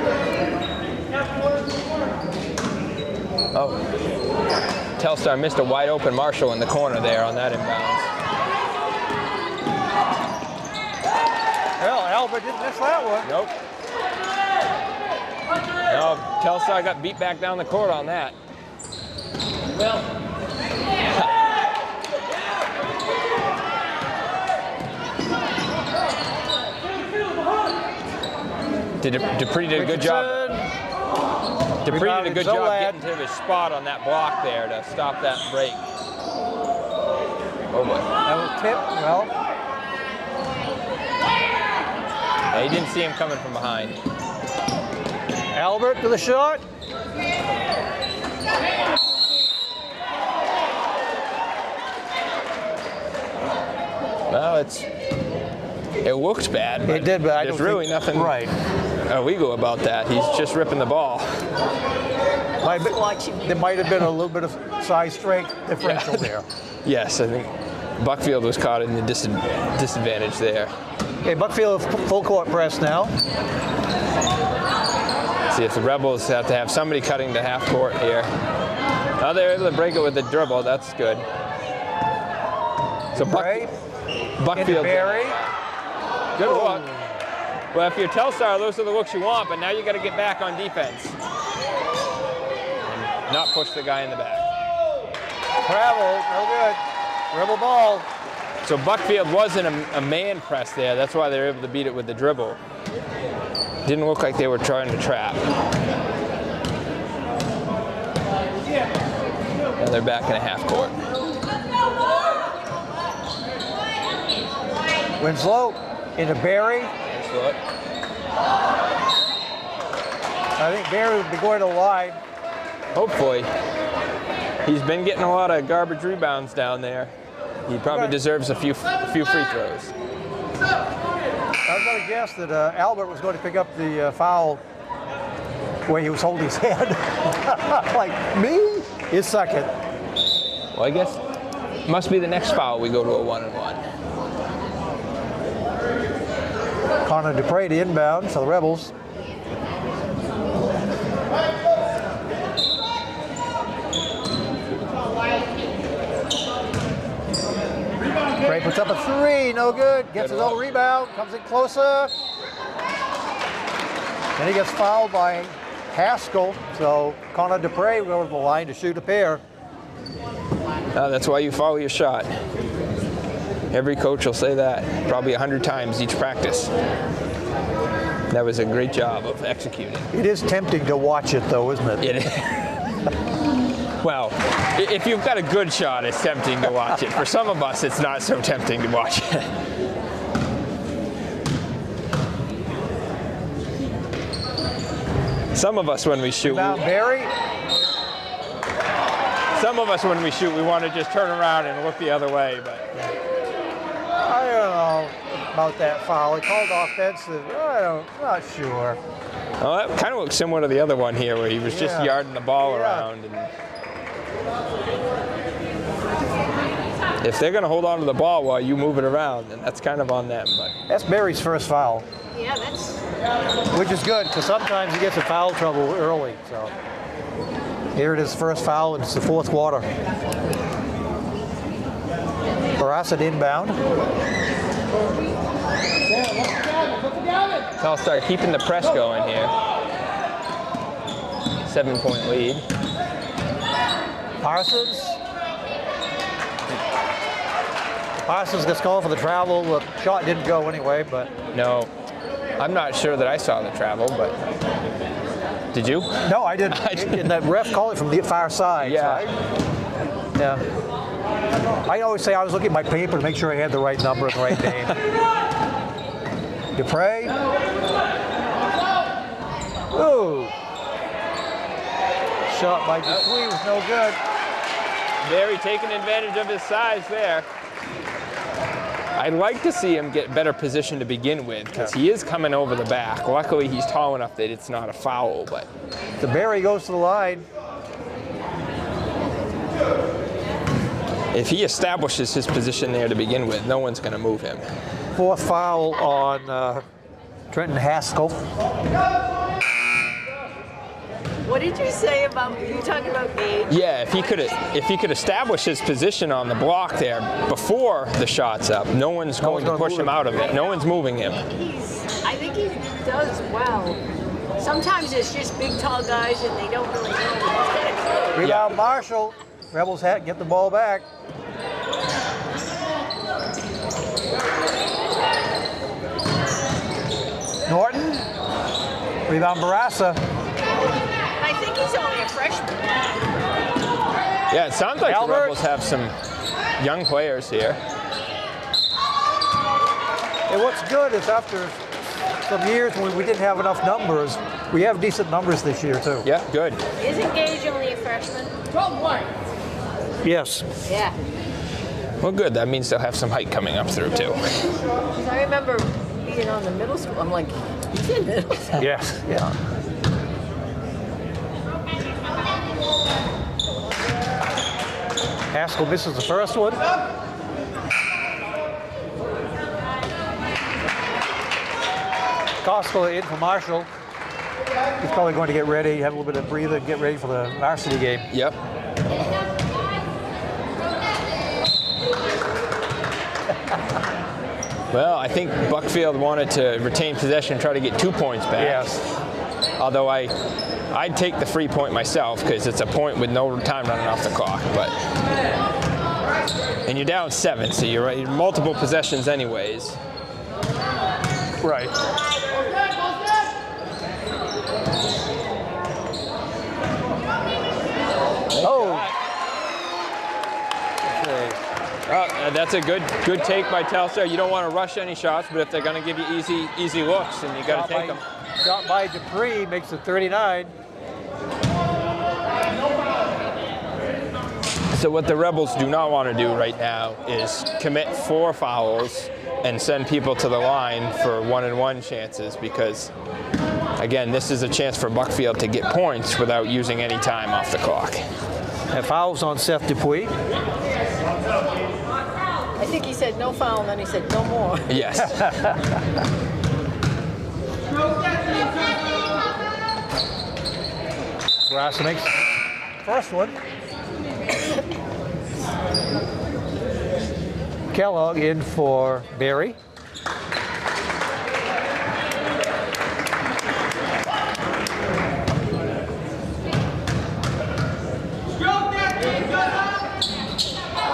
Oh, Telstar missed a wide open Marshall in the corner there on that inbounds. Well, Albert didn't miss that one. Nope. No, Telstar got beat back down the court on that. Dupree did a good job. Dupree did a good job getting to his spot on that block there to stop that break. Oh boy. That was tip. Well, yeah, he didn't see him coming from behind. Albert to the shot. Well, it looks bad. But it did, but there's really nothing illegal about that. He's just ripping the ball. There might have been a little bit of size strength differential there. Yes, I think Buckfield was caught in the disadvantage there. Okay, Buckfield full court press now. See if the Rebels have to have somebody cutting to half court here. Oh, they're able to break it with the dribble. That's good. So Buckfield. Good look. Well, if you're Telstar, those are the looks you want, but now you got to get back on defense. And not push the guy in the back. Travel, no good. Rebel ball. So Buckfield wasn't a man press there. That's why they were able to beat it with the dribble. Didn't look like they were trying to trap. And they're back in a half court. Winslow into Barry. Look. I think Barry will be going to the line. Hopefully. He's been getting a lot of garbage rebounds down there. He probably deserves a few free throws. I was going to guess that Albert was going to pick up the foul where he was holding his head. Like, me? His second. Well, I guess must be the next foul we go to a 1-and-1. Connor Dupree to inbound for the Rebels. Dupree puts up a three, no good. Gets his own rebound, comes in closer. Then he gets fouled by Haskell, so Connor Dupree will go to the line to shoot a pair. That's why you follow your shot. Every coach will say that probably 100 times each practice. That was a great job of executing. It is tempting to watch it, though, isn't it? It is. Well, if you've got a good shot, it's tempting to watch it. For some of us, it's not so tempting to watch it. Some of us, when we shoot, Barry. Some of us, when we shoot, we want to just turn around and look the other way. But I don't know about that foul. He called offensive. I'm not sure. Well, that kind of looks similar to the other one here, where he was just yarding the ball around. And if they're going to hold on to the ball while you move it around, then that's kind of on them. But that's Barry's first foul. Yeah, that's. Which is good, because sometimes he gets in foul trouble early. So here it is, first foul, and it's the fourth quarter. Barassa inbound. Telstar keeping the press going here. 7-point lead. Parsons gets called for the travel. The shot didn't go anyway, but. No, I'm not sure that I saw the travel, but did you? No, I didn't. And that ref called it from the far side. Yeah. So I always say I was looking at my paper to make sure I had the right number and the right name. Dupree. Ooh. Shot by Dupree was no good. Barry taking advantage of his size there. I'd like to see him get better position to begin with, because he is coming over the back. Luckily, he's tall enough that it's not a foul, but. The Barry goes to the line. If he establishes his position there to begin with, no one's going to move him. Fourth foul on Trenton Haskell. What did you say about, you talking about Gage? Yeah, if he could establish his position on the block there before the shot's up, no one's going to push him out of it. No one's moving him. I think he does well. Sometimes it's just big, tall guys and they don't really know. Rebound Marshall. Rebels get the ball back. Norton. Rebound Barassa. I think he's only a freshman. Yeah, it sounds like Albert. the Rebels have some young players here. And what's good is after some years when we didn't have enough numbers, we have decent numbers this year too. Yeah, good. Isn't Gage only a freshman? 12-1. Yes. Yeah. Well, good. That means they'll have some height coming up through, too. 'Cause I remember being on the middle school. I'm like, he's in middle school. Yes. Yeah. Haskell misses the first one. Costco in for Marshall. He's probably going to get ready, have a little bit of breather, and get ready for the varsity game. Yep. Well, I think Buckfield wanted to retain possession and try to get 2 points back. Yes. Although I'd take the free point myself because it's a point with no time running off the clock. And you're down 7, so you're multiple possessions anyways. Right. Oh. That's a good take by Telstar. You don't want to rush any shots, but if they're going to give you easy looks, then you got to take them. Shot by Dupree makes it 39. So what the Rebels do not want to do right now is commit 4 fouls and send people to the line for 1-and-1 chances because, again, this is a chance for Buckfield to get points without using any time off the clock. And fouls on Seth Dupuis. I think he said no foul, and then he said no more. Yes. Barassa makes first one. Kellogg in for Barry.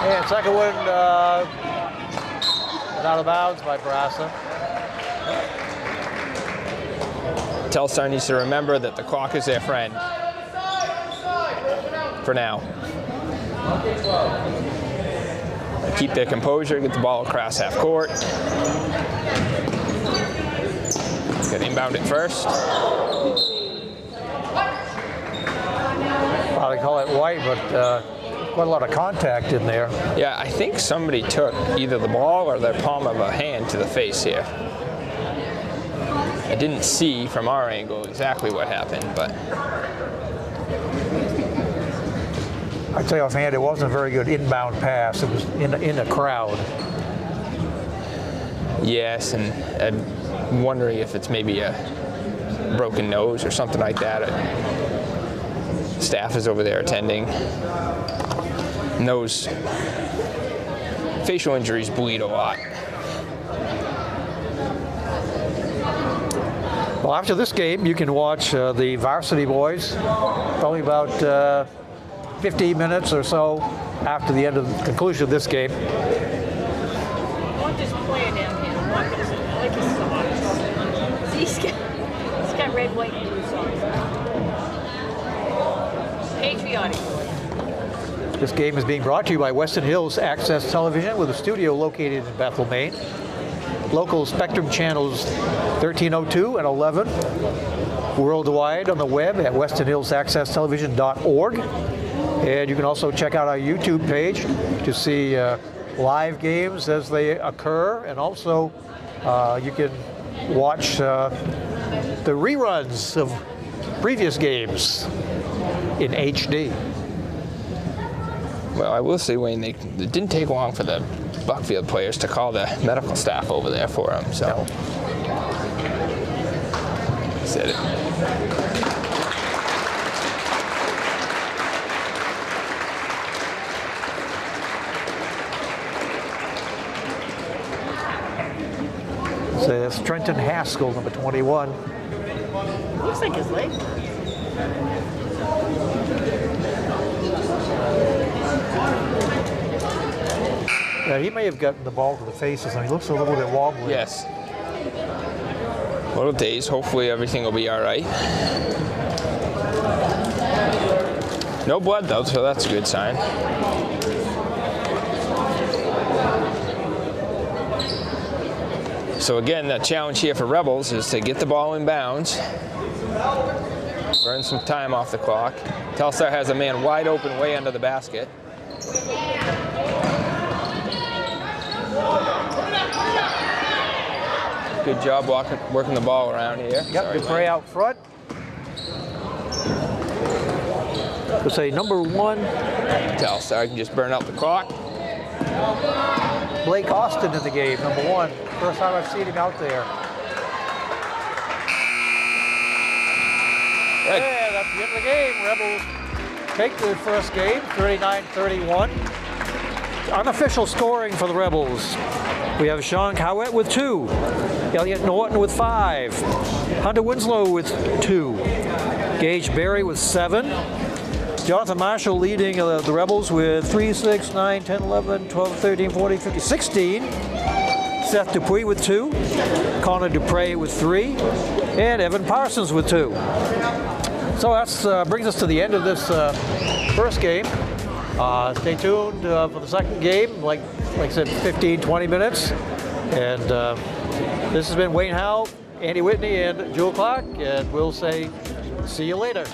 And second one out of bounds by Barassa. Telstar needs to remember that the clock is their friend. For now. Keep their composure, get the ball across half court. Got to inbound it first. Well, they call it white, but quite a lot of contact in there. Yeah, I think somebody took either the ball or their palm of a hand to the face here. I didn't see from our angle exactly what happened, but I'd say offhand, it wasn't a very good inbound pass. It was in a crowd. yes, and I'm wondering if it's maybe a broken nose or something like that. Staff is over there attending. And those facial injuries bleed a lot. Well, after this game, you can watch the varsity boys, probably about 15 minutes or so after the end of the conclusion of this game. I want this player down here. I like his socks. See, he's got red, white, and blue socks. Patriotic. This game is being brought to you by Weston Hills Access Television with a studio located in Bethel, Maine. Local Spectrum channels 1302 and 11. Worldwide on the web at westonhillsaccesstelevision.org. And you can also check out our YouTube page to see live games as they occur. And also you can watch the reruns of previous games in HD. Well, I will say, Wayne, it didn't take long for the Buckfield players to call the medical staff over there for them. So, said it. So it's Trenton Haskell, number 21. Looks like his leg. He may have gotten the ball to the face or something. He looks a little bit wobbly. Yes. little dazed. Hopefully everything will be all right. No blood though, so that's a good sign. So again, the challenge here for Rebels is to get the ball in bounds, burn some time off the clock. Telstar has a man wide open way under the basket. Good job working the ball around here. Yep, Dupre out front. To say number 1. Telstar can just burn out the clock. Blake Austin in the game, number 1. First time I've seen him out there. Right. Yeah, that's the end of the game. Rebels take the first game, 39-31. Unofficial scoring for the Rebels. We have Sean Cowett with 2. Elliot Norton with 5. Hunter Winslow with 2. Gage Berry with 7. Jonathan Marshall leading the Rebels with 3, 6, 9, 10, 11, 12, 13, 14, 15, 16. Seth Dupuis with 2. Connor Dupre with 3. And Evan Parsons with 2. So that brings us to the end of this first game. Stay tuned for the second game, like I said, 15, 20 minutes. And this has been Wayne Howell, Andy Whitney, and Jewel Clark, and we'll say see you later.